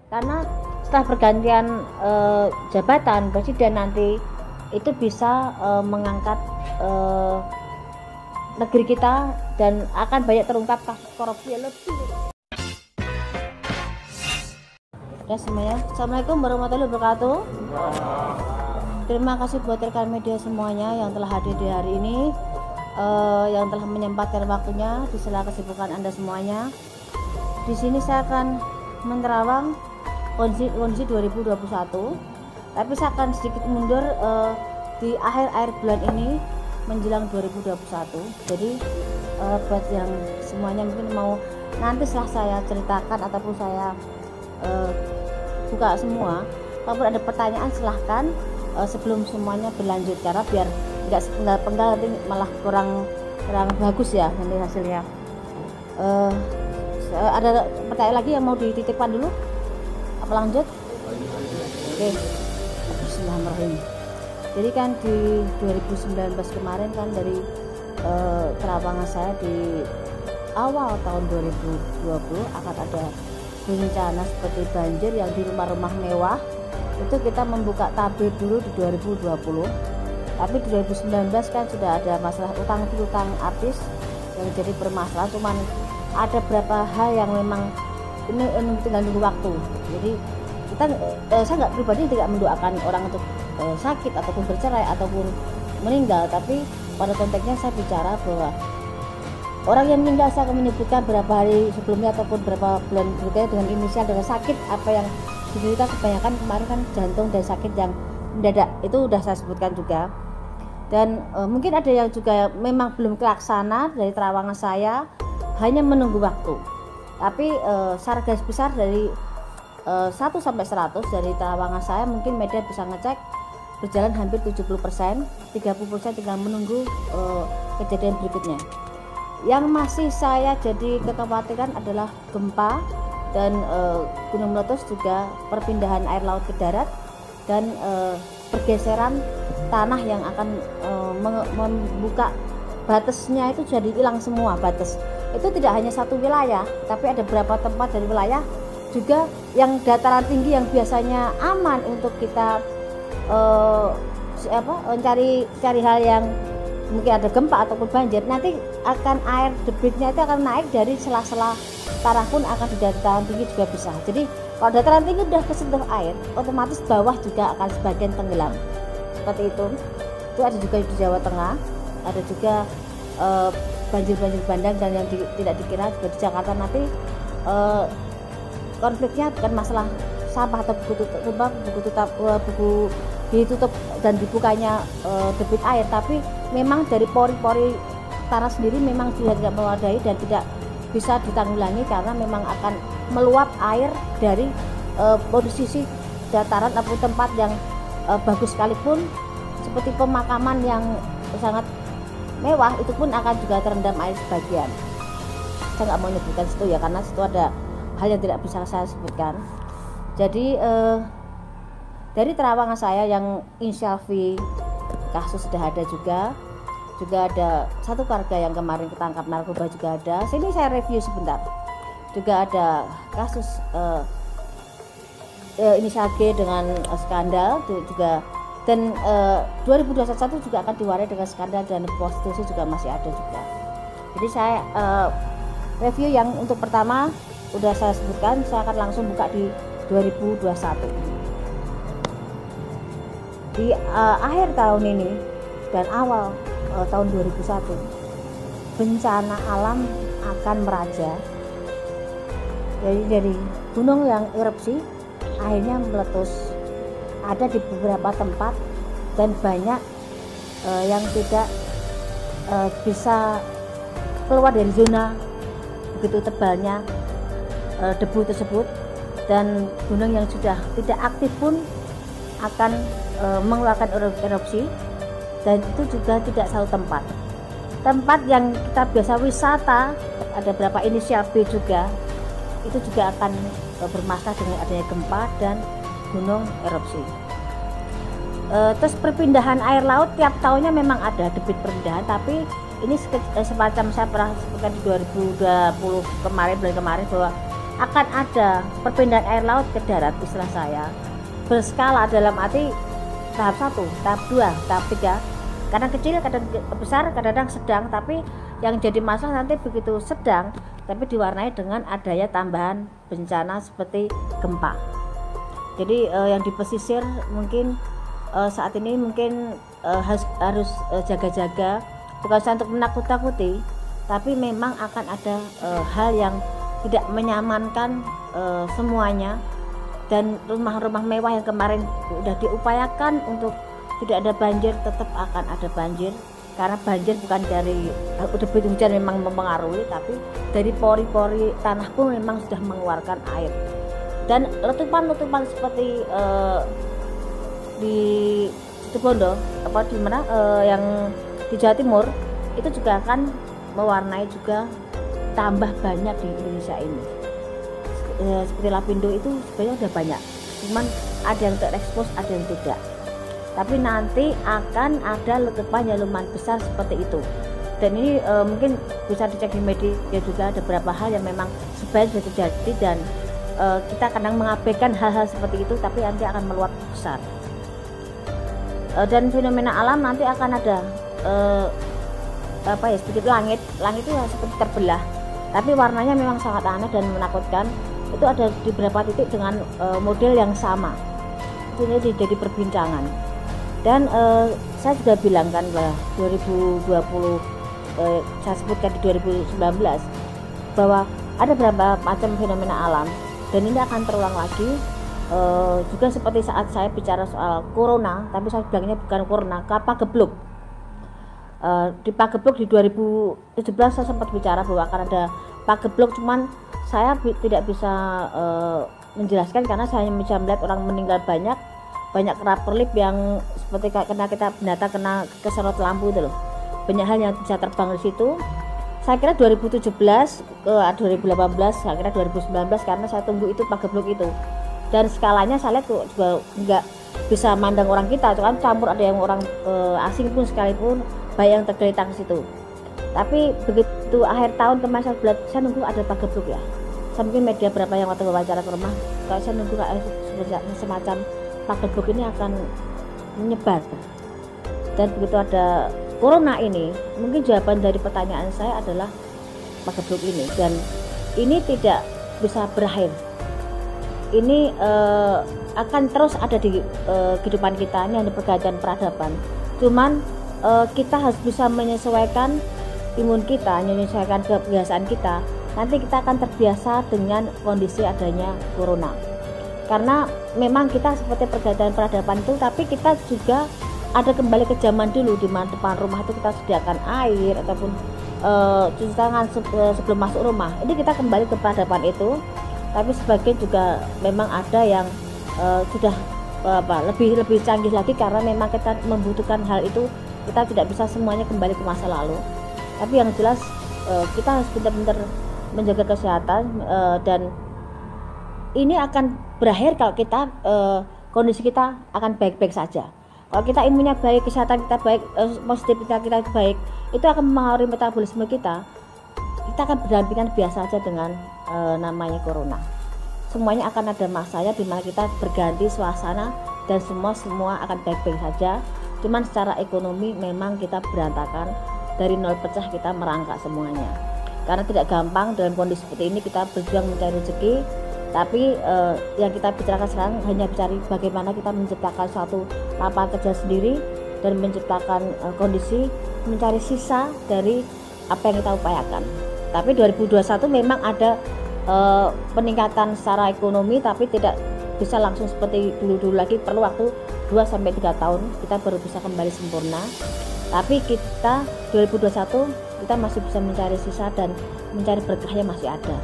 karena setelah pergantian jabatan presiden nanti itu bisa mengangkat negeri kita dan akan banyak terungkap kasus korupsi yang lebih. Ya semuanya, Assalamualaikum warahmatullahi wabarakatuh. Terima kasih buat rekan media semuanya yang telah hadir di hari ini, yang telah menyempatkan waktunya di sela kesibukan Anda semuanya. Di sini saya akan menerawang kondisi 2021, tapi saya akan sedikit mundur di akhir bulan ini menjelang 2021. Jadi buat yang semuanya mungkin mau nanti setelah saya ceritakan ataupun saya buka semua, kalau ada pertanyaan silahkan sebelum semuanya berlanjut, karena biar nggak sepenggal-penggal nanti malah kurang bagus ya nanti hasilnya. Ada pertanyaan lagi yang mau dititipkan dulu? Apa lanjut? Oke. Bismillahirrahmanirrahim. Jadi kan di 2019 kemarin kan dari terawangan saya di awal tahun 2020 akan ada bencana seperti banjir yang di rumah-rumah mewah itu kita membuka tabir dulu di 2020, tapi di 2019 kan sudah ada masalah utang artis yang jadi permasalahan. Cuman ada beberapa hal yang memang ini tinggal nunggu waktu. Jadi kita saya nggak pribadi tidak mendoakan orang untuk sakit ataupun bercerai ataupun meninggal, tapi pada konteksnya saya bicara bahwa orang yang meninggal saya akan menyebutkan berapa hari sebelumnya ataupun berapa bulan berikutnya dengan inisial dengan sakit apa yang diderita. Kebanyakan kemarin kan jantung dan sakit yang mendadak itu udah saya sebutkan juga. Dan mungkin ada yang juga memang belum terlaksana dari terawangan saya, hanya menunggu waktu. Tapi secara garis besar dari 1 sampai 100 dari terawangan saya mungkin media bisa ngecek berjalan hampir 70%, 30% tinggal menunggu kejadian berikutnya. Yang masih saya jadi kekhawatiran adalah gempa dan gunung meletus, juga perpindahan air laut ke darat dan pergeseran tanah yang akan membuka batasnya itu jadi hilang semua batas. Itu tidak hanya satu wilayah, tapi ada beberapa tempat dari wilayah juga yang dataran tinggi yang biasanya aman untuk kita cari hal yang mungkin ada gempa ataupun banjir, nanti akan air debitnya itu akan naik dari sela-sela tanah pun akan di dataran tinggi juga bisa. Jadi kalau dataran tinggi sudah kesentuh air, otomatis bawah juga akan sebagian tenggelam. Seperti itu. Itu ada juga di Jawa Tengah, ada juga banjir-banjir bandang, dan yang tidak dikira juga di Jakarta nanti konfliknya bukan masalah sampah atau buku ditutup dan dibukanya debit air, tapi memang dari pori-pori tanah sendiri memang sudah tidak mewadai dan tidak bisa ditanggulangi karena memang akan meluap air dari posisi dataran ataupun tempat yang bagus sekalipun seperti pemakaman yang sangat mewah itu pun akan juga terendam air sebagian. Saya nggak mau menyebutkan situ ya, karena situ ada hal yang tidak bisa saya sebutkan. Jadi dari terawangan saya yang inisial V kasus sudah ada juga ada satu keluarga yang kemarin ketangkap narkoba juga ada. Sini saya review sebentar. Juga ada kasus inisial G dengan skandal juga, dan 2021 juga akan diwarai dengan skandal dan prostitusi juga masih ada juga. Jadi saya review yang untuk pertama udah saya sebutkan, saya akan langsung buka di 2021. Di akhir tahun ini dan awal tahun 2001 bencana alam akan meraja. Jadi dari gunung yang erupsi akhirnya meletus ada di beberapa tempat, dan banyak yang tidak bisa keluar dari zona begitu tebalnya debu tersebut, dan gunung yang sudah tidak aktif pun akan mengeluarkan erupsi, dan itu juga tidak satu tempat yang kita biasa wisata, ada beberapa inisial B juga, itu juga akan bermasalah dengan adanya gempa dan gunung erupsi. Terus perpindahan air laut tiap tahunnya memang ada debit perpindahan, tapi ini semacam saya pernah sebutkan di 2020 bulan kemarin bahwa akan ada perpindahan air laut ke darat, istilah saya berskala, dalam arti tahap 1, tahap 2, tahap 3, kadang kecil, kadang besar, kadang sedang. Tapi yang jadi masalah nanti begitu sedang tapi diwarnai dengan adanya tambahan bencana seperti gempa. Jadi yang di pesisir mungkin saat ini mungkin harus jaga-jaga, bukan saja untuk menakut-takuti, tapi memang akan ada hal yang tidak menyamankan semuanya. Dan rumah-rumah mewah yang kemarin sudah diupayakan untuk tidak ada banjir, tetap akan ada banjir, karena banjir bukan dari debit hujan memang mempengaruhi, tapi dari pori-pori tanah pun memang sudah mengeluarkan air. Dan letupan-letupan seperti di Situbondo, di mana yang di Jawa Timur, itu juga akan mewarnai juga tambah banyak di Indonesia ini. Seperti Lapindo itu sebenarnya udah banyak, cuman ada yang terekspos, ada yang tidak. Tapi nanti akan ada letupan yang lumayan besar seperti itu. Dan ini mungkin bisa dicek di media juga, ada beberapa hal yang memang sebenarnya sudah terjadi, dan kita kadang mengabaikan hal-hal seperti itu, tapi nanti akan meluap besar. Dan fenomena alam nanti akan ada sedikit langit itu seperti terbelah, tapi warnanya memang sangat aneh dan menakutkan. Itu ada di beberapa titik dengan model yang sama. Ini jadi perbincangan. Dan saya sudah bilang kan bahwa 2020 saya sebutkan di 2019 bahwa ada beberapa macam fenomena alam, dan ini akan terulang lagi. Juga seperti saat saya bicara soal corona, tapi saya bilangnya bukan corona, Pagebluk. Di Pagebluk di 2017 saya sempat bicara bahwa akan ada Pagebluk, cuman saya tidak bisa menjelaskan karena saya hanya bisa melihat orang meninggal banyak kerap-kerlip yang seperti kena kita binatang kena keserot lampu itu loh. Banyak hal yang bisa terbang di situ. Saya kira 2017 ke 2018, saya kira 2019, karena saya tunggu itu Pagebluk itu. Dan skalanya saya lihat tuh juga nggak bisa mandang orang kita, kan campur, ada yang orang asing pun sekalipun baik yang tergeletak di situ. Tapi begitu akhir tahun kemarin saya nunggu ada Pagebluk ya. Saya mungkin media berapa yang waktu wawancara ke rumah, kalau saya nunggu semacam Pagebluk ini akan menyebar. Dan begitu ada corona ini, mungkin jawaban dari pertanyaan saya adalah Pagebluk ini. Dan ini tidak bisa berakhir. Ini akan terus ada di kehidupan kita, ini hanya pergantian peradaban. Cuman kita harus bisa menyesuaikan imun kita, menyesuaikan kebiasaan kita. Nanti kita akan terbiasa dengan kondisi adanya corona. Karena memang kita seperti pergantian peradaban itu, tapi kita juga ada kembali ke zaman dulu, di mana depan rumah itu kita sediakan air ataupun cuci tangan sebelum masuk rumah. Ini kita kembali ke peradaban itu, tapi sebagian juga memang ada yang sudah lebih canggih lagi, karena memang kita membutuhkan hal itu. Kita tidak bisa semuanya kembali ke masa lalu, tapi yang jelas kita harus benar-benar menjaga kesehatan, dan ini akan berakhir kalau kita kondisi kita akan baik-baik saja. Kalau kita imunnya baik, kesehatan kita baik, positivitas kita baik, itu akan mempengaruhi metabolisme kita. Kita akan berdampingan biasa saja dengan namanya corona. Semuanya akan ada masanya di mana kita berganti suasana, dan semua akan baik-baik saja. Cuman secara ekonomi memang kita berantakan, dari nol pecah kita merangkak semuanya. Karena tidak gampang dalam kondisi seperti ini kita berjuang mencari rezeki, tapi yang kita bicarakan sekarang hanya mencari bagaimana kita menciptakan suatu lapangan kerja sendiri, dan menciptakan kondisi mencari sisa dari apa yang kita upayakan. Tapi 2021 memang ada peningkatan secara ekonomi, tapi tidak bisa langsung seperti dulu-dulu lagi, perlu waktu 2-3 tahun kita baru bisa kembali sempurna. Tapi kita 2021 kita masih bisa mencari sisa dan mencari berkahnya masih ada.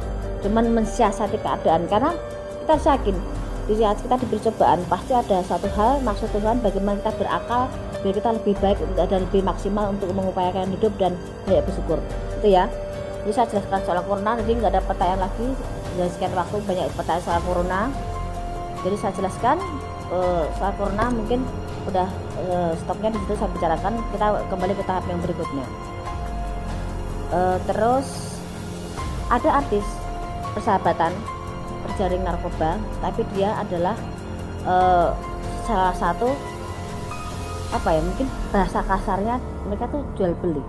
Cuman mensiasati keadaan, karena kita yakin di saat kita diberi cobaan pasti ada satu hal, maksud Tuhan bagaimana kita berakal biar kita lebih baik dan lebih maksimal untuk mengupayakan hidup dan banyak bersyukur. Itu ya. Jadi saya jelaskan soal corona, jadi nggak ada pertanyaan lagi. Sudah sekian waktu banyak pertanyaan soal corona. Jadi saya jelaskan soal corona, mungkin udah stopnya di situ saya bicarakan. Kita kembali ke tahap yang berikutnya. Terus ada artis persahabatan terjaring narkoba, tapi dia adalah salah satu mungkin bahasa kasarnya mereka tuh jual beli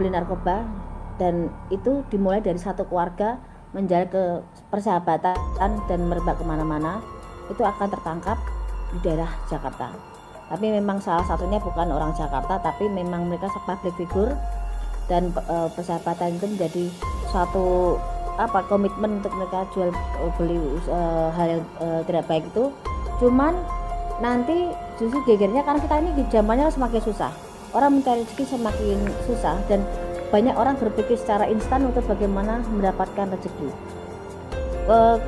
narkoba, dan itu dimulai dari satu keluarga menjalin ke persahabatan dan merebak kemana-mana. Itu akan tertangkap di daerah Jakarta, tapi memang salah satunya bukan orang Jakarta, tapi memang mereka public figure, dan persahabatan itu menjadi suatu komitmen untuk mereka jual beli hal yang tidak baik itu. Cuman nanti justru gegernya karena kita ini zamannya semakin susah, orang mencari rezeki semakin susah, dan banyak orang berpikir secara instan untuk bagaimana mendapatkan rezeki.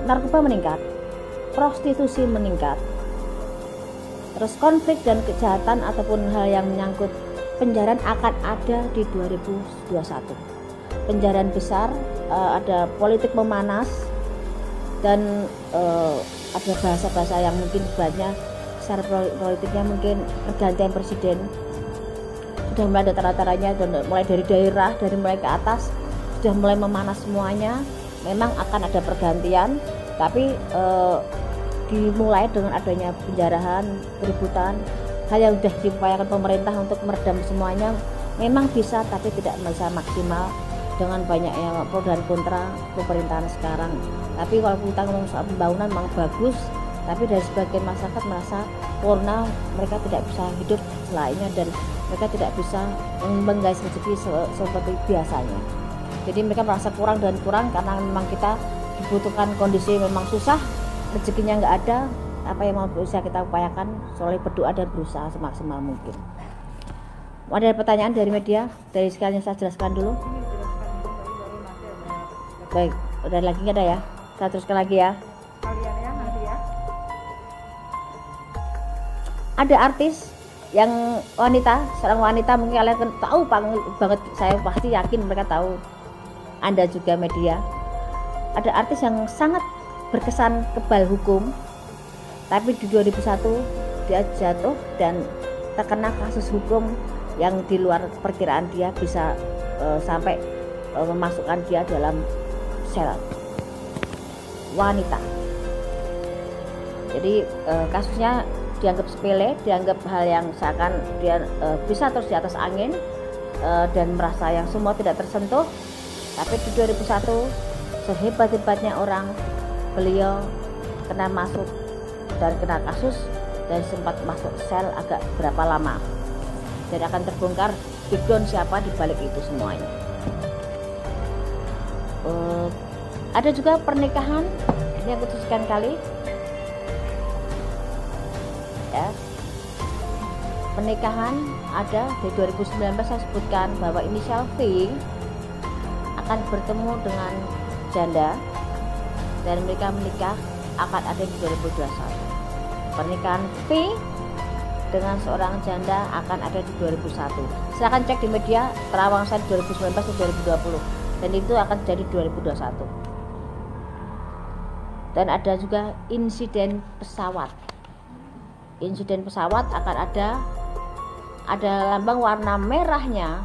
Narkoba meningkat, prostitusi meningkat, terus konflik dan kejahatan ataupun hal yang menyangkut penjaraan akan ada di 2021. Penjaraan besar, ada politik memanas, dan ada bahasa-bahasa yang mungkin banyak secara politiknya, mungkin pergantian presiden sudah mulai ada tara-taranya, dan mulai dari daerah, dari mulai ke atas sudah mulai memanas semuanya. Memang akan ada pergantian, tapi dimulai dengan adanya penjarahan, keributan, hal yang sudah diupayakan pemerintah untuk meredam semuanya memang bisa, tapi tidak bisa maksimal dengan banyaknya pro dan kontra pemerintahan sekarang. Tapi kalau kita ngomong soal pembangunan memang bagus, tapi dari sebagian masyarakat merasa karena mereka tidak bisa hidup selainnya, dan mereka tidak bisa menggais rezeki seperti biasanya. Jadi mereka merasa kurang dan kurang karena memang kita dibutuhkan kondisi memang susah, rezekinya nggak ada. Apa yang mau bisa kita upayakan selalu berdoa dan berusaha semaksimal mungkin. Ada pertanyaan dari media? Dari sekalian saya jelaskan dulu. Baik, udah lagi nggak ada ya? Saya teruskan lagi ya. Ada artis yang wanita, seorang wanita, mungkin kalian tahu banget, saya pasti yakin mereka tahu, Anda juga media. Ada artis yang sangat berkesan kebal hukum, tapi di 2001 dia jatuh dan terkena kasus hukum yang di luar perkiraan dia, bisa sampai memasukkan dia dalam sel wanita. Jadi kasusnya dianggap sepele, dianggap hal yang seakan dia bisa terus di atas angin, dan merasa yang semua tidak tersentuh. Tapi di 2001 sehebat-hebatnya orang, beliau kena masuk dan kena kasus, dan sempat masuk sel agak berapa lama, dan akan terbongkar background siapa di balik itu semuanya. Ada juga pernikahan, ini aku sekian kali ya, pernikahan ada di 2019. Saya sebutkan bahwa inisial V akan bertemu dengan janda, dan mereka menikah akan ada di 2021. Pernikahan V dengan seorang janda akan ada di 2001. Silahkan cek di media Trawangsana 2019 dan 2020, dan itu akan jadi 2021. Dan ada juga insiden pesawat. Insiden pesawat akan ada lambang warna merahnya,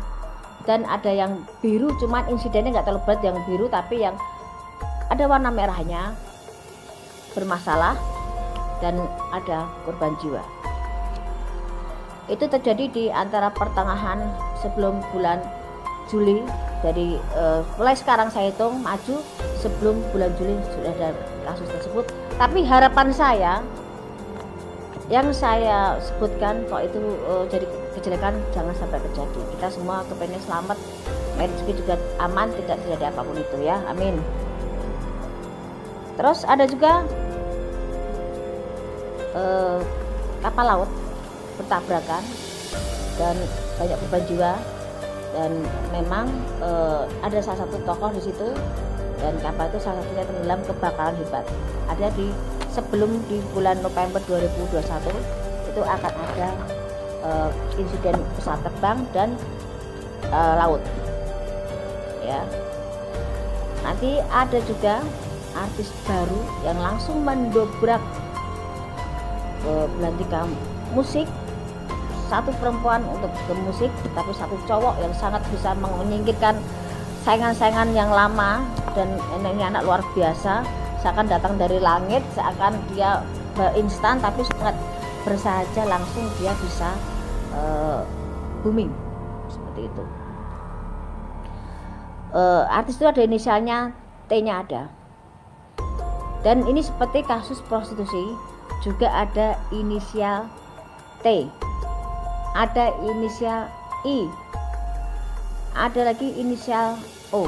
dan ada yang biru, cuman insidennya nggak terlalu berat yang biru, tapi yang ada warna merahnya bermasalah dan ada korban jiwa. Itu terjadi di antara pertengahan sebelum bulan Juli. Dari mulai sekarang saya hitung maju, sebelum bulan Juli sudah ada kasus tersebut. Tapi harapan saya, yang saya sebutkan kok itu jadi kejelekan, jangan sampai terjadi. Kita semua kepengen selamat, rezeki juga aman, tidak terjadi apapun itu ya, amin. Terus ada juga kapal laut bertabrakan dan banyak korban jiwa, dan memang ada salah satu tokoh di situ, dan kapal itu salah satunya tenggelam, kebakaran hebat. Ada sebelum di bulan November 2021 itu akan ada insiden pesawat terbang dan laut ya. Nanti ada juga artis baru yang langsung mendobrak belantika musik, satu perempuan untuk ke musik, tapi satu cowok yang sangat bisa menyingkirkan saingan-saingan yang lama, dan ini anak luar biasa, seakan datang dari langit, seakan dia instan, tapi sangat bersahaja langsung dia bisa booming seperti itu. Artis itu ada inisialnya, T-nya ada. Dan ini seperti kasus prostitusi juga ada inisial T, ada inisial I, ada lagi inisial O,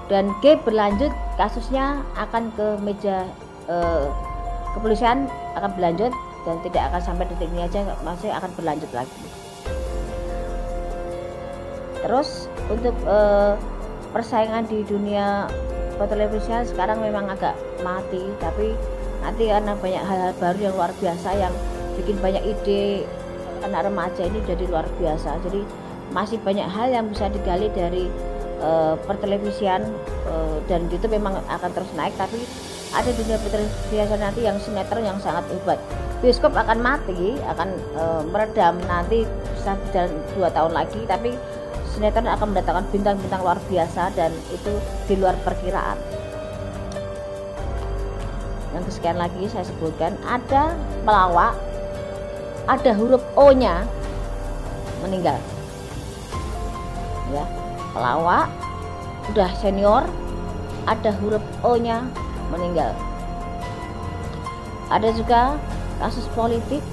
dan G berlanjut kasusnya akan ke meja kepolisian, akan berlanjut dan tidak akan sampai detik ini aja, masih akan berlanjut lagi. Terus untuk persaingan di dunia pertelevisian sekarang memang agak mati, tapi nanti karena banyak hal-hal baru yang luar biasa yang bikin banyak ide anak remaja ini jadi luar biasa. Jadi masih banyak hal yang bisa digali dari pertelevisian, dan itu memang akan terus naik. Tapi ada dunia pertelevisian nanti yang sinetron yang sangat hebat. Bioskop akan mati, akan meredam, nanti bisa berjalan 2 tahun lagi, tapi sinetron akan mendatangkan bintang-bintang luar biasa dan itu di luar perkiraan. Yang kesekian lagi saya sebutkan, ada pelawak, ada huruf O-nya meninggal. Ya, pelawak udah senior, ada huruf O-nya meninggal. Ada juga kasus politik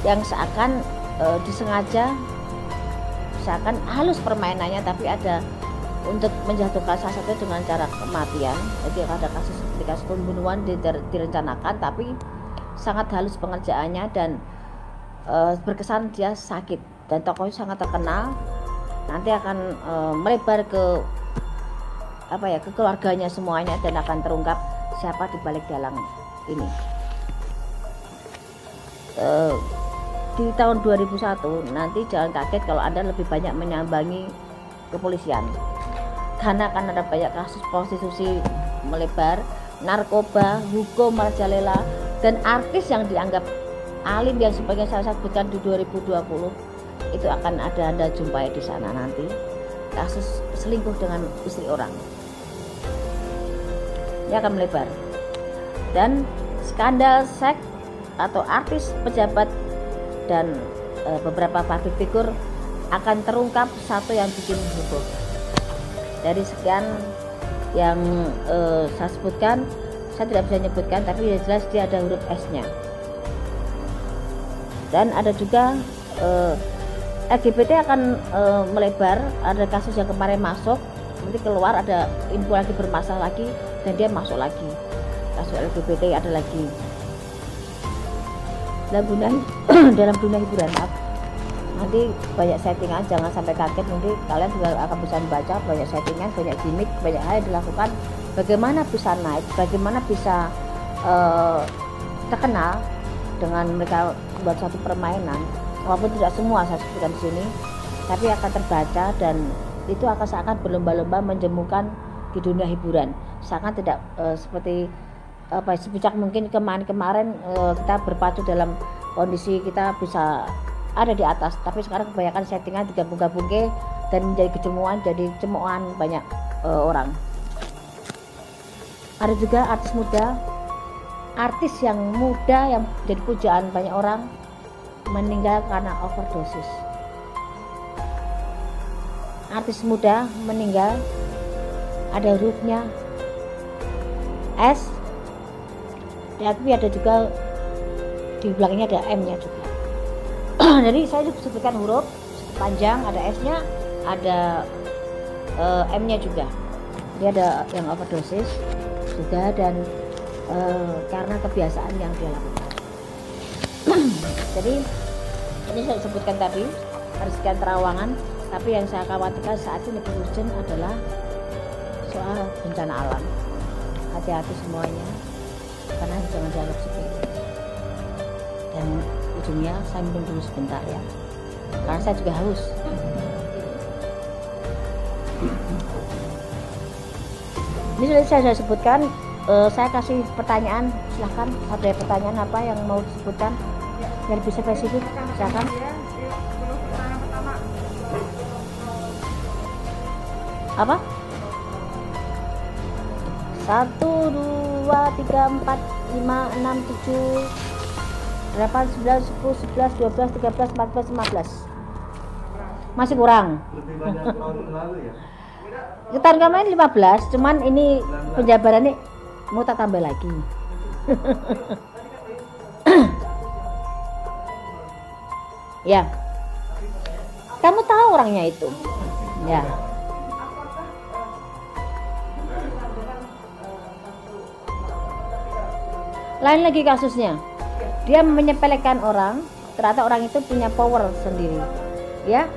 yang seakan disengaja, seakan halus permainannya, tapi ada untuk menjatuhkan salah satu dengan cara kematian. Jadi ada kasus seperti kasus pembunuhan direncanakan, tapi sangat halus pengerjaannya dan berkesan dia sakit, dan tokohnya sangat terkenal. Nanti akan melebar ke ke keluarganya semuanya, dan akan terungkap siapa di balik dalang ini. Di tahun 2001 nanti jangan kaget kalau Anda lebih banyak menyambangi kepolisian, karena akan ada banyak kasus prostitusi melebar, narkoba, hukum merajalela, dan artis yang dianggap alim yang sebagian saya sebutkan di 2020 itu akan ada Anda jumpai di sana nanti. Kasus selingkuh dengan istri orang ini akan melebar, dan skandal seks atau artis, pejabat, dan beberapa public figure akan terungkap satu yang bikin heboh. Dari sekian yang saya sebutkan, saya tidak bisa menyebutkan, tapi yang jelas dia ada huruf S-nya. Dan ada juga LGBT akan melebar. Ada kasus yang kemarin masuk, nanti keluar ada info lagi bermasalah lagi, dan dia masuk lagi. Kasus LGBT ada lagi. Dalam dunia hiburan, nanti banyak settingan, jangan sampai kaget. Nanti kalian juga akan bisa membaca banyak settingan, banyak gimmick, banyak hal yang dilakukan. Bagaimana bisa naik, bagaimana bisa terkenal dengan mereka buat satu permainan. Walaupun tidak semua saya sebutkan di sini, tapi akan terbaca, dan itu akan seakan berlomba-lomba menjemukan di dunia hiburan. Seakan tidak seperti sebijak mungkin kemarin kita berpacu dalam kondisi kita bisa ada di atas, tapi sekarang kebanyakan settingan digabung-gabung dan menjadi kejemuan, jadi cemoohan banyak orang. Ada juga artis muda, artis yang muda yang jadi pujaan banyak orang meninggal karena overdosis. Artis muda meninggal, ada hurufnya S, tapi ada juga di belakangnya ada M-nya juga. Jadi saya sebutkan huruf panjang, ada S-nya, ada M-nya juga. Dia ada yang overdosis juga, dan karena kebiasaan yang dia lakukan. Jadi ini saya sebutkan tadi ada sekian terawangan, tapi yang saya khawatirkan saat ini urgent adalah soal bencana alam. Hati-hati semuanya, karena jangan dianggap sepele. Dan ujungnya saya minum dulu sebentar ya, karena saya juga haus. Ini sudah saya sebutkan. Saya kasih pertanyaan, silahkan. Ada pertanyaan apa yang mau disebutkan yang bisa spesifik, silahkan. Apa? 1 2 3 4 5 6 7 8 9 10 11 12 13 14 15 masih kurang. Lebih banyak tahun lalu ya. Tahun kemarin 15, cuman ini penjabarannya mau tak tambah lagi. Ya, kamu tahu orangnya itu, ya. Lain lagi kasusnya, dia menyepelekan orang, ternyata orang itu punya power sendiri, ya.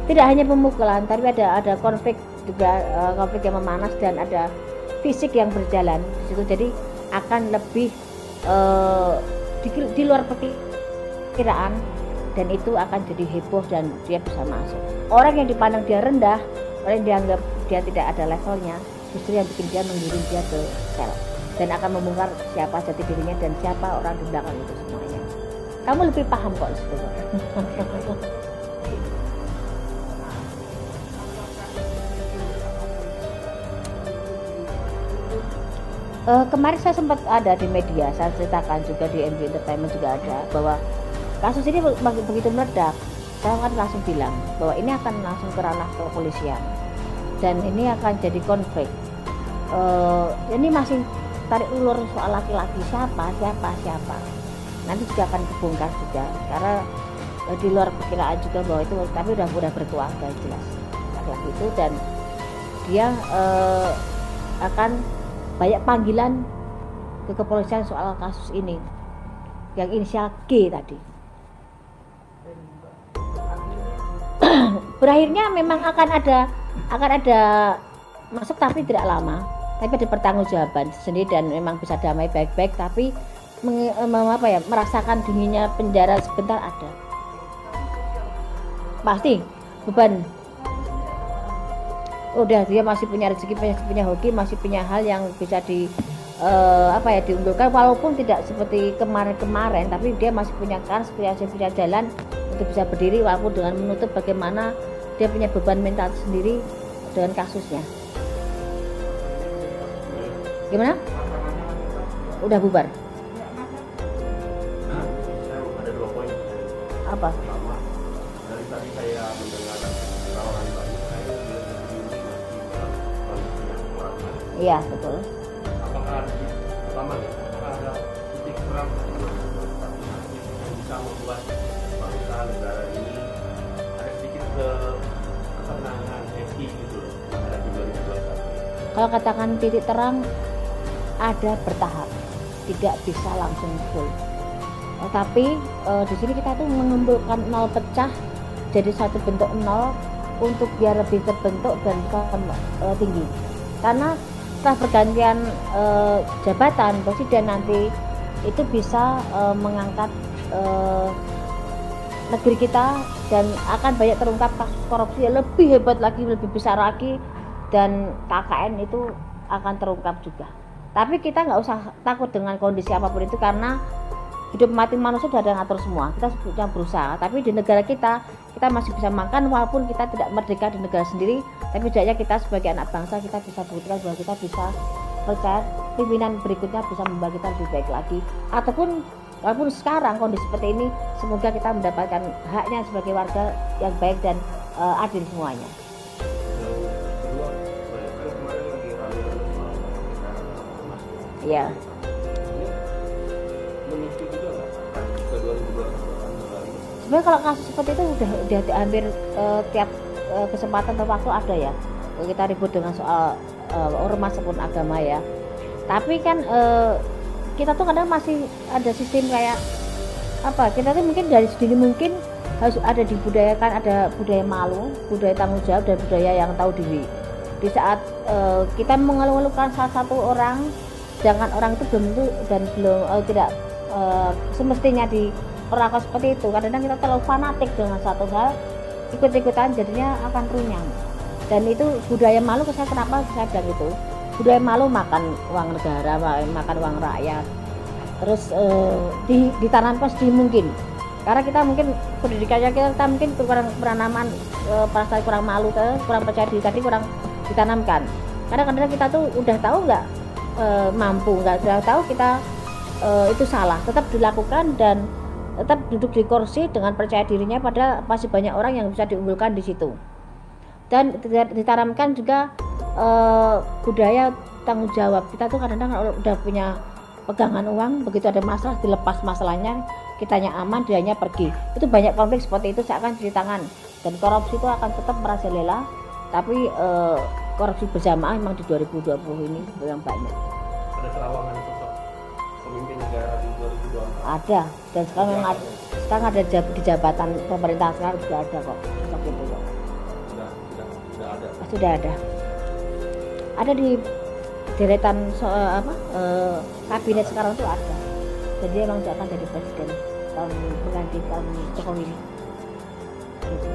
Tidak hanya pemukulan, tapi ada konflik juga, konflik yang memanas dan ada fisik yang berjalan di situ. Jadi akan lebih di luar perkiraan, dan itu akan jadi heboh dan dia bisa masuk. Orang yang dipandang dia rendah, orang yang dianggap dia tidak ada levelnya, justru yang bikin dia menggiring dia ke sel dan akan membongkar siapa jati dirinya dan siapa orang di belakang itu semuanya. Kamu lebih paham kok sebetulnya. Kemarin saya sempat ada di media, saya ceritakan juga di NB Entertainment juga ada, bahwa kasus ini begitu meledak, saya kan langsung bilang bahwa ini akan langsung ke ranah kepolisian dan ini akan jadi konflik. Ini masih tarik ulur soal laki-laki, siapa nanti juga akan kebongkar juga, karena di luar perkiraan juga bahwa itu, tapi udah berkeluarga jelas laki-laki itu, dan dia akan banyak panggilan ke kepolisian soal kasus ini yang inisial G tadi. Berakhirnya memang akan ada masuk, tapi tidak lama, tapi ada pertanggungjawaban sendiri dan memang bisa damai baik-baik, tapi merasakan dinginnya penjara sebentar ada. Pasti beban. Udah, dia masih punya rezeki, masih punya hoki, masih punya hal yang bisa diunggulkan, walaupun tidak seperti kemarin-kemarin, tapi dia masih punya kans, punya jalan untuk bisa berdiri, walaupun dengan menutup bagaimana dia punya beban mental sendiri dengan kasusnya. Gimana? Udah bubar? Ada 2 poin. Apa? Pertama, dari tadi saya mendengar tawaran tadi, saya Iya, betul. apakah pertama ya, apakah ada titik terang yang bisa membuat bangsa negara ini ada sedikit ketenangan happy gitu loh menghadapi 2021? Kalau katakan titik terang, ada bertahap, tidak bisa langsung full. Tapi di sini kita tuh mengumpulkan nol pecah jadi satu bentuk nol untuk biar lebih terbentuk dan tinggi. Karena setelah pergantian jabatan presiden nanti itu bisa mengangkat negeri kita, dan akan banyak terungkap kasus korupsi yang lebih hebat lagi, lebih besar lagi, dan KKN itu akan terungkap juga. Tapi kita nggak usah takut dengan kondisi apapun itu, karena hidup mati manusia sudah ada yang ngatur semua. Kita sudah berusaha, tapi di negara kita masih bisa makan walaupun kita tidak merdeka di negara sendiri, tapi setidaknya kita sebagai anak bangsa kita bisa buktikan bahwa kita bisa percaya pimpinan berikutnya bisa membawa kita lebih baik lagi. Ataupun walaupun sekarang kondisi seperti ini, semoga kita mendapatkan haknya sebagai warga yang baik dan adil semuanya. Iya. Sebenarnya kalau kasus seperti itu udah hampir tiap kesempatan atau waktu ada ya, kita ribut dengan soal ormas maupun agama ya. Tapi kan kita tuh kadang masih ada sistem kayak apa, kita tuh mungkin dari sedini mungkin harus ada dibudayakan, ada budaya malu, budaya tanggung jawab, dan budaya yang tahu diri. Di saat kita mengeluh-elukan salah satu orang, sedangkan orang itu belum tidak semestinya diperlakukan seperti itu. Kadang-kadang kita terlalu fanatik dengan satu hal, ikut-ikutan, jadinya akan runyam. Dan itu budaya malu, kenapa saya bilang itu budaya malu, makan uang negara, makan uang rakyat, terus ditanamkan sedini mungkin, karena kita mungkin pendidikannya kita mungkin kurang penanaman, perasaan kurang malu, kurang percaya diri tadi kurang ditanamkan. Karena kadang kita tuh udah tahu nggak mampu, nggak sudah tahu kita itu salah, tetap dilakukan dan tetap duduk di kursi dengan percaya dirinya, pada masih banyak orang yang bisa diunggulkan di situ. Dan ditanamkan juga budaya tanggung jawab. Kita tuh kadang-kadang kalau udah punya pegangan uang, begitu ada masalah dilepas masalahnya, kitanya aman, dianya pergi. Itu banyak konflik seperti itu seakan cuci tangan, dan korupsi itu akan tetap merajalela. Tapi korupsi berjamaah memang di 2020 ini yang banyak. Ada terawangan sosok pemimpin negara di 2024? Ada, dan sekarang ada di jabatan pemerintahan sekarang juga ada kok sosok itu kok. Sudah ada. Sudah ada. Ada di deretan kabinet sekarang tuh ada. Jadi emang akan jadi presiden tahun pengganti tahun Jokowi ini. Gitu.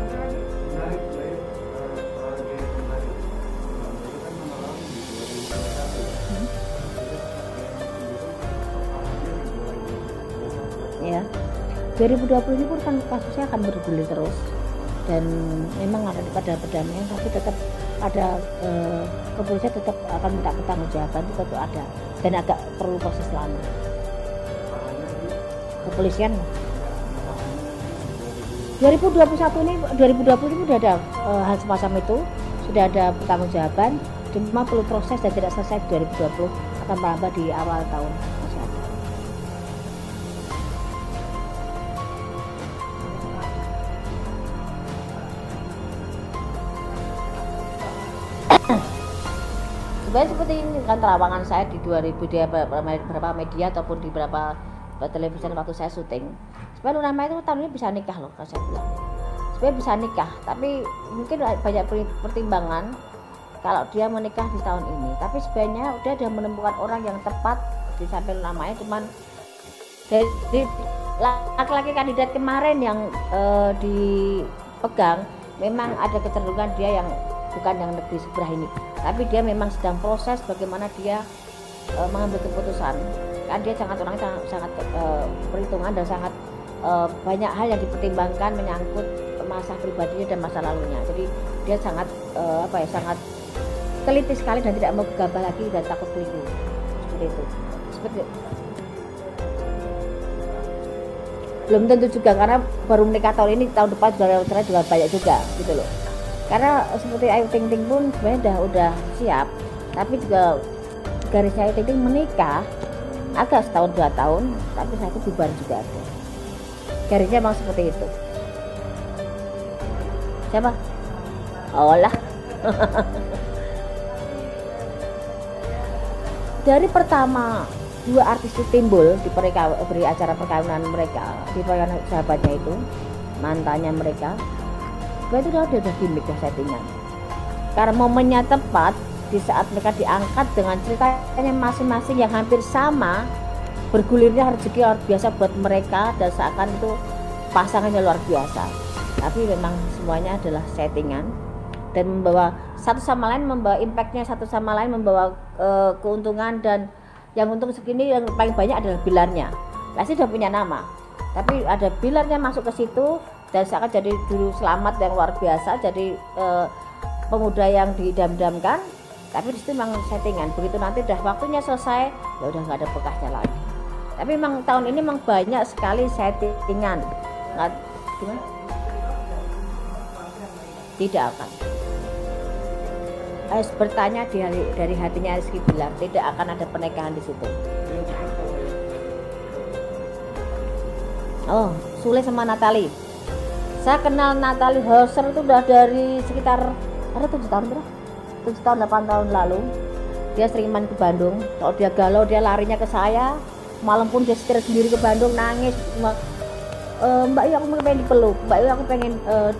Ya, 2020 ini pun kan kasusnya akan bergulir terus, dan memang ada perdamaian, tapi tetap ada kepolisian tetap akan minta pertanggungjawaban, itu tetap ada, dan agak perlu proses lama. Kepolisian 2021 ini sudah ada hal semacam itu, sudah ada pertanggungjawaban, cuma perlu proses dan tidak selesai di 2020, akan merambah di awal tahun. Sebenarnya seperti ini kan terawangan saya di 2000 di beberapa media ataupun di beberapa televisi waktu saya syuting. Sebenarnya Luna Maya itu tahun ini bisa nikah loh, kalau saya bilang. Sebenarnya bisa nikah, tapi mungkin banyak pertimbangan kalau dia menikah di tahun ini. Tapi sebenarnya dia sudah menemukan orang yang tepat di samping Luna Maya. Cuman dari laki-laki kandidat kemarin yang dipegang, memang ada kecenderungan dia yang bukan yang negeri sebelah ini, tapi dia memang sedang proses bagaimana dia mengambil keputusan. Kan dia sangat perhitungan dan sangat banyak hal yang dipertimbangkan menyangkut masa pribadinya dan masa lalunya. Jadi dia sangat sangat teliti sekali dan tidak mau gegabah lagi dan takut keliru. Seperti itu. Belum tentu juga, karena baru menikah tahun ini, tahun depan juga banyak juga gitu loh. Karena seperti Ayu Ting Ting pun sebenarnya udah siap, tapi juga garisnya Ayu Ting Ting menikah agak setahun 2 tahun, tapi saya itu bubar juga ada. Garisnya memang seperti itu. Siapa? Oh lah. Dari pertama 2 artis itu timbul di acara perkawinan mereka, di perkawinan sahabatnya itu, mantannya mereka. Itu udah gimmick, udah settingan. Karena momennya tepat di saat mereka diangkat dengan ceritanya masing-masing yang hampir sama, bergulirnya rezeki luar biasa buat mereka, dan seakan itu pasangannya luar biasa. Tapi memang semuanya adalah settingan dan membawa satu sama lain, membawa impactnya satu sama lain, membawa keuntungan. Dan yang untung segini yang paling banyak adalah bilarnya. Pasti udah punya nama, tapi ada bilarnya masuk ke situ. Dan seakan jadi dulu selamat yang luar biasa, jadi pemuda yang didam-damkan, tapi disitu memang settingan. Begitu nanti udah waktunya selesai, ya udah nggak ada bekasnya lagi. Tapi memang tahun ini memang banyak sekali settingan. Nggak, gimana? Tidak akan. Harus bertanya dari hatinya Rizky Bilar, tidak akan ada pernikahan di situ. Oh, Sule sama Natali. Saya kenal Natali Hauser itu udah dari sekitar 7 tahun 8 tahun lalu. Dia sering main ke Bandung. Kalau dia galau, dia larinya ke saya. Malam pun dia setir sendiri ke Bandung, nangis. Mbak Yu, aku pengen dipeluk. Mbak Yu, aku pengen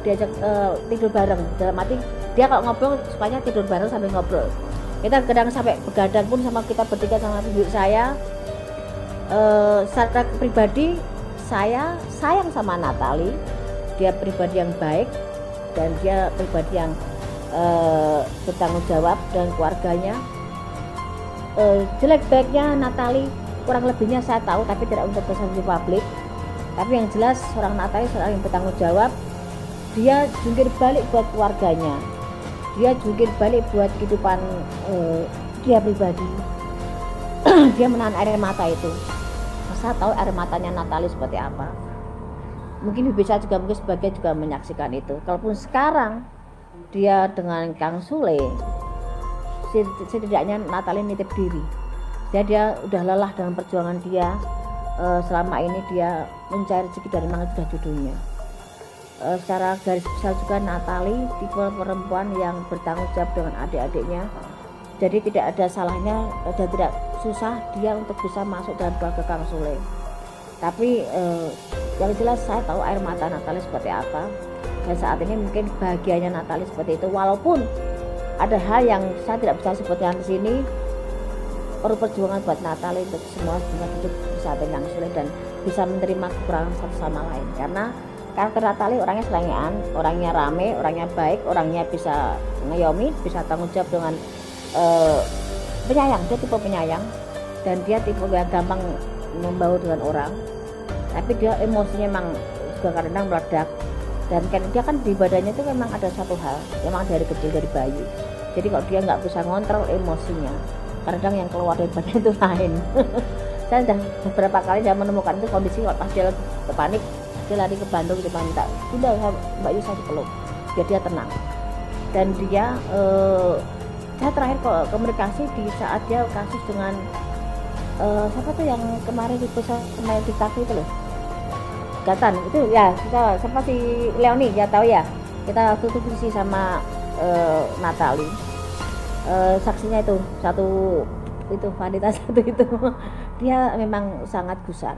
diajak tidur bareng. Dalam arti dia kalau ngobrol sukanya tidur bareng sambil ngobrol. Kita kadang sampai begadang pun sama kita bertiga sama ibu saya. Secara pribadi saya sayang sama Natali. Dia pribadi yang baik dan dia pribadi yang bertanggung jawab dan keluarganya. Jelek baiknya Natali kurang lebihnya saya tahu, tapi tidak untuk konsumsi publik. Tapi yang jelas seorang Natali seorang yang bertanggung jawab. Dia jungkir balik buat keluarganya. dia jungkir balik buat kehidupan dia pribadi. Dia menahan air mata itu. Saya tahu air matanya Natalie seperti apa. Mungkin bisa juga mungkin sebagian juga menyaksikan itu. Kalaupun sekarang dia dengan Kang Sule, setidaknya Natalie nitip diri. Jadi dia udah lelah dengan perjuangan dia. Selama ini dia mencari rezeki dari mana sudah judulnya. Secara garis besar juga Natalie tipe perempuan yang bertanggung jawab dengan adik-adiknya. Jadi tidak ada salahnya dan tidak susah dia untuk bisa masuk dalam keluarga Kang Sule. Tapi yang jelas saya tahu air mata Natalie seperti apa. Dan saat ini mungkin bahagianya Natalie seperti itu. Walaupun ada hal yang saya tidak bisa sebutkan di sini. Perlu perjuangan buat Natalie untuk semua hidup bisa dengan Kang Sule dan bisa menerima kekurangan satu sama lain. Karena karakter Natalie orangnya selengean, orangnya rame, orangnya baik, orangnya bisa ngayomi, bisa tanggung jawab dengan penyayang. Dia tipe penyayang dan dia tipe yang gampang membaur dengan orang. Tapi dia emosinya memang juga kadang meledak. Dan kan dia kan di badannya itu memang ada satu hal, memang dari kecil dari bayi. Jadi kalau dia nggak bisa ngontrol emosinya, kadang yang keluar dari badan itu lain. Saya sudah beberapa kali saya menemukan itu kondisi kalau pas dia panik, dia lari ke Bandung, dia minta tidak Mbak Yu saya dipeluk biar dia tenang. Dan dia saya terakhir komunikasi di saat dia kasus dengan siapa tuh yang kemarin itu main di kafe itu loh, Gatan itu ya, kita siapa si Leoni ya tahu ya, kita tutup visi sama Natalie. Saksinya itu satu itu wanita satu itu dia memang sangat gusar.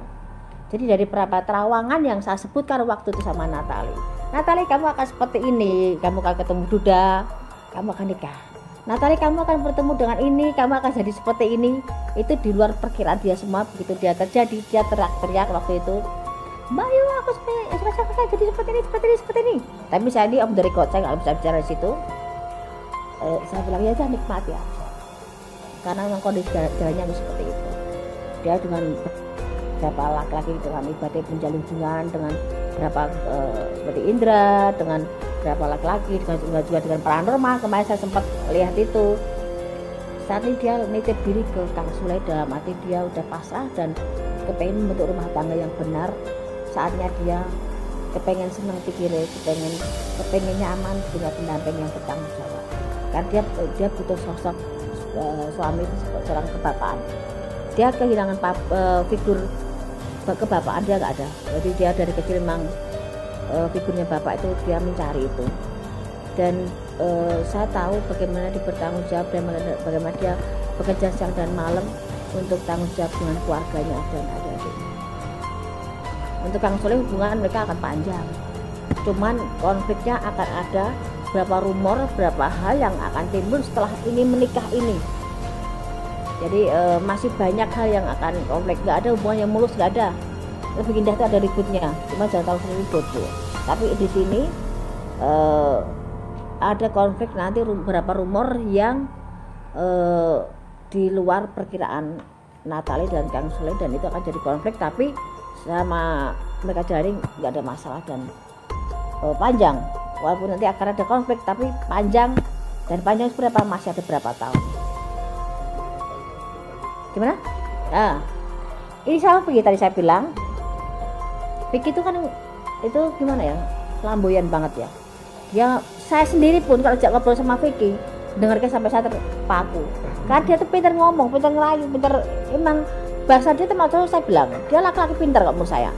Jadi dari beberapa terawangan yang saya sebutkan waktu itu sama Natalie, kamu akan seperti ini, kamu akan ketemu Duda, kamu akan nikah. Natalie, kamu akan bertemu dengan ini, kamu akan jadi seperti ini. Itu di luar perkiraan dia semua. Begitu dia terjadi, dia teriak-teriak waktu itu, Mbak Yu, aku saya jadi seperti ini. Tapi saya ini om dari God, saya nggak bisa bicara di situ. Saya bilang ya jangan nikmati ya, karena memang kondisi jalannya seperti itu. Dia dengan berapa laki-laki dengan ibadah menjalin hubungan dengan berapa seperti Indra, dengan berapa laki-laki, juga dengan paranormal. Kemarin saya sempat lihat itu. Saat ini dia nitip diri ke Kang Sule dalam arti dia udah pasrah dan kepengen membentuk rumah tangga yang benar. Saatnya dia kepengen senang pikirnya, kepengen nyaman dengan pendamping yang bertanggung jawab. Karena dia butuh sosok suami seorang kebapaan. Dia kehilangan figur kebapaan, dia nggak ada. Jadi dia dari kecil memang figurnya bapak itu dia mencari itu. Dan saya tahu bagaimana dia bertanggung jawab dan bagaimana dia bekerja siang dan malam untuk tanggung jawab dengan keluarganya dan adik-adiknya. Untuk Kang Sule hubungan mereka akan panjang. Cuman konfliknya akan ada, berapa rumor, berapa hal yang akan timbul setelah ini menikah ini. Jadi masih banyak hal yang akan konflik. Nggak ada hubungan yang mulus, nggak ada. Lebih indah itu ada ributnya, cuma jangan tahu ribut tuh. Tapi di sini ada konflik nanti, beberapa rumor yang di luar perkiraan Natalie dan Kang Sule, dan itu akan jadi konflik. Tapi sama mereka jaring nggak ada masalah dan panjang. Walaupun nanti akan ada konflik, tapi panjang, dan panjang seberapa masih ada berapa tahun. Gimana? Nah, ini sama Vicky tadi saya bilang. Vicky itu kan itu gimana ya? Flamboyan banget ya. Dia, saya sendiri pun kalau ajak ngobrol sama Vicky, dengarnya sampai saya terpaku. Karena dia tuh pintar ngomong, pintar ngelayu, pintar, emang bahasa dia termasuk, saya bilang dia laki-laki pintar kok menurut saya.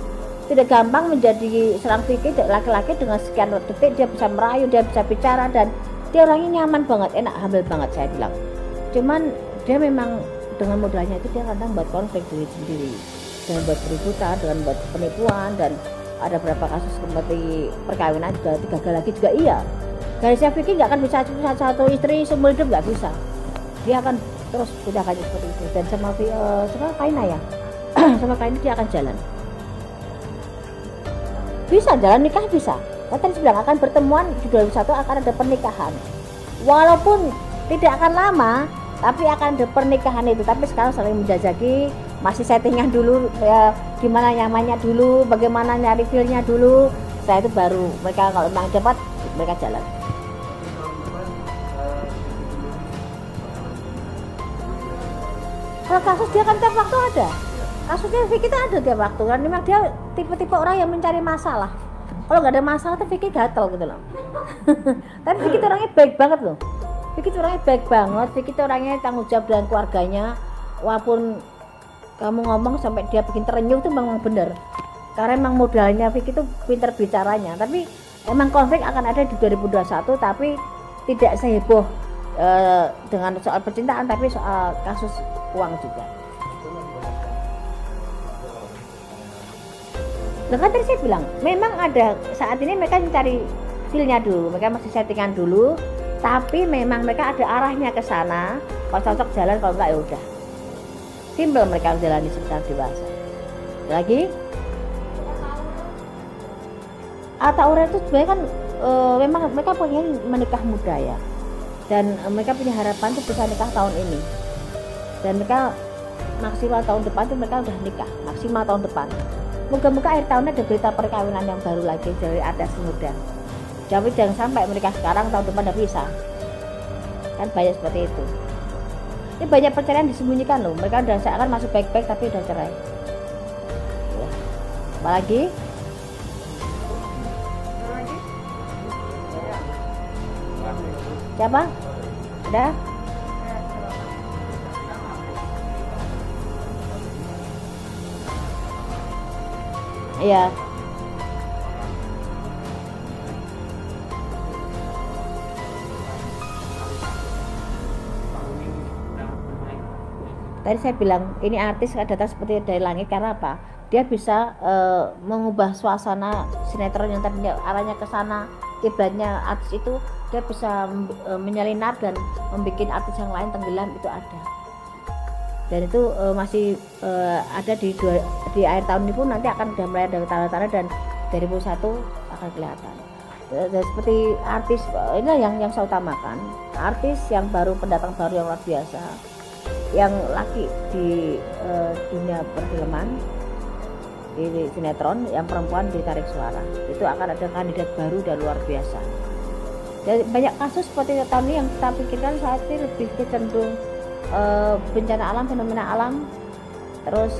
Tidak gampang menjadi seorang Vicky, laki-laki dengan sekian detik dia bisa merayu, dia bisa bicara, dan dia orangnya nyaman banget, enak, humble banget saya bilang. Cuman dia memang dengan modalnya itu dia kadang buat konflik diri sendiri, dengan buat keributan, dengan buat penipuan, dan ada beberapa kasus seperti perkawinan juga gagal lagi juga iya. Garisnya Vicky nggak akan bisa satu istri seumur hidup, nggak bisa. Dia akan terus tindakannya seperti itu. Dan sama Kaina ya, sama Kaina dia akan jalan. Bisa jalan nikah bisa. Tadi bilang akan pertemuan di 2021 akan ada pernikahan. Walaupun tidak akan lama, tapi akan ada pernikahan itu. Tapi sekarang saling menjajaki, masih settingan dulu ya, gimana nyamannya dulu, bagaimana nyari feel-nya dulu. Saya itu baru mereka kalau memang cepat mereka jalan. Kalau kasus dia kan tiap waktu ada. Kasusnya Vicky itu ada tiap waktu kan. Memang dia tipe-tipe orang yang mencari masalah. Kalau nggak ada masalah tuh Vicky gatel gitu loh. Tapi Vicky itu orangnya baik banget loh. Vicky itu orangnya baik banget. Vicky itu orangnya tanggung jawab dengan keluarganya. Walaupun kamu ngomong sampai dia bikin terenyuh itu memang bener. Karena memang modalnya Vicky itu pinter bicaranya. Tapi memang konflik akan ada di 2021, tapi tidak seheboh dengan soal percintaan, tapi soal kasus uang juga. Nah, kan tadi saya bilang, memang ada saat ini mereka mencari feel-nya dulu, mereka masih settingan dulu, tapi memang mereka ada arahnya ke sana. Kalau cocok jalan, kalau enggak ya udah. Simpel mereka menjalani secara dewasa. Lagi, Taurus itu sebenarnya kan memang mereka pengen menikah muda ya, dan mereka punya harapan tuh bisa nikah tahun ini, dan mereka maksimal tahun depan tuh mereka udah nikah maksimal tahun depan. Moga-moga akhir tahun ada berita perkawinan yang baru lagi dari artis muda. Tapi jangan sampai mereka sekarang tahun depan udah bisa. Kan banyak seperti itu. Ini banyak perceraian disembunyikan loh. Mereka udah seakan masuk baik-baik tapi udah cerai. Ya. Apalagi? Siapa? Udah? Iya. Tadi saya bilang ini artis datang seperti dari langit karena apa? Dia bisa mengubah suasana sinetron yang tadinya arahnya ke sana, kiblatnya artis itu dia bisa menyelinap dan membuat artis yang lain tenggelam, itu ada. Dan itu masih ada di akhir tahun ini pun nanti akan sudah mulai ada tanda-tanda, dan 2021 akan kelihatan. Seperti artis ini yang saya utamakan, artis yang baru, pendatang baru yang luar biasa, yang laki di dunia perfilman, di sinetron, yang perempuan ditarik suara, itu akan ada kandidat baru dan luar biasa. Dan banyak kasus seperti tahun ini yang kita pikirkan saat ini lebih cenderung bencana alam, fenomena alam, terus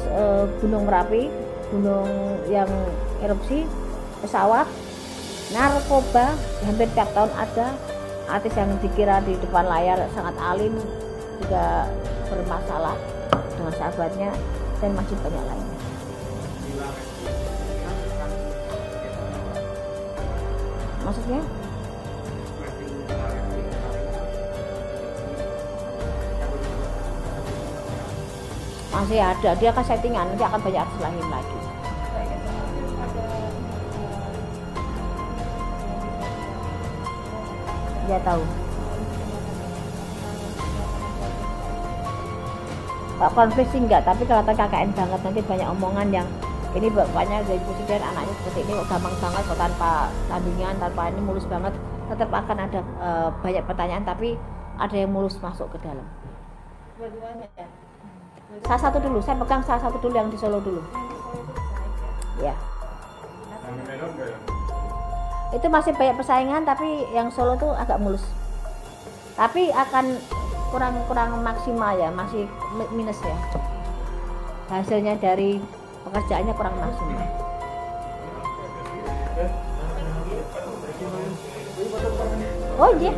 gunung Merapi, gunung yang erupsi, pesawat, narkoba, hampir tiap tahun ada. Artis yang dikira di depan layar sangat alim juga bermasalah dengan sahabatnya, dan masih banyak lainnya. Maksudnya? Masih ada, dia kan settingan, nanti akan banyak artis lain lagi. Dia tahu. Pak konflik sih enggak, tapi kelihatan KKN banget, nanti banyak omongan yang ini bapaknya jadi presiden, anaknya seperti ini kok gampang banget, kok tanpa tandingan, tanpa ini mulus banget. Tetap akan ada banyak pertanyaan, tapi ada yang mulus masuk ke dalam. Salah satu dulu, saya pegang salah satu dulu yang di Solo dulu. Ya. Itu masih banyak persaingan, tapi yang Solo tuh agak mulus. Tapi akan kurang maksimal ya, masih minus ya. Hasilnya dari pekerjaannya kurang maksimal. Oh iya.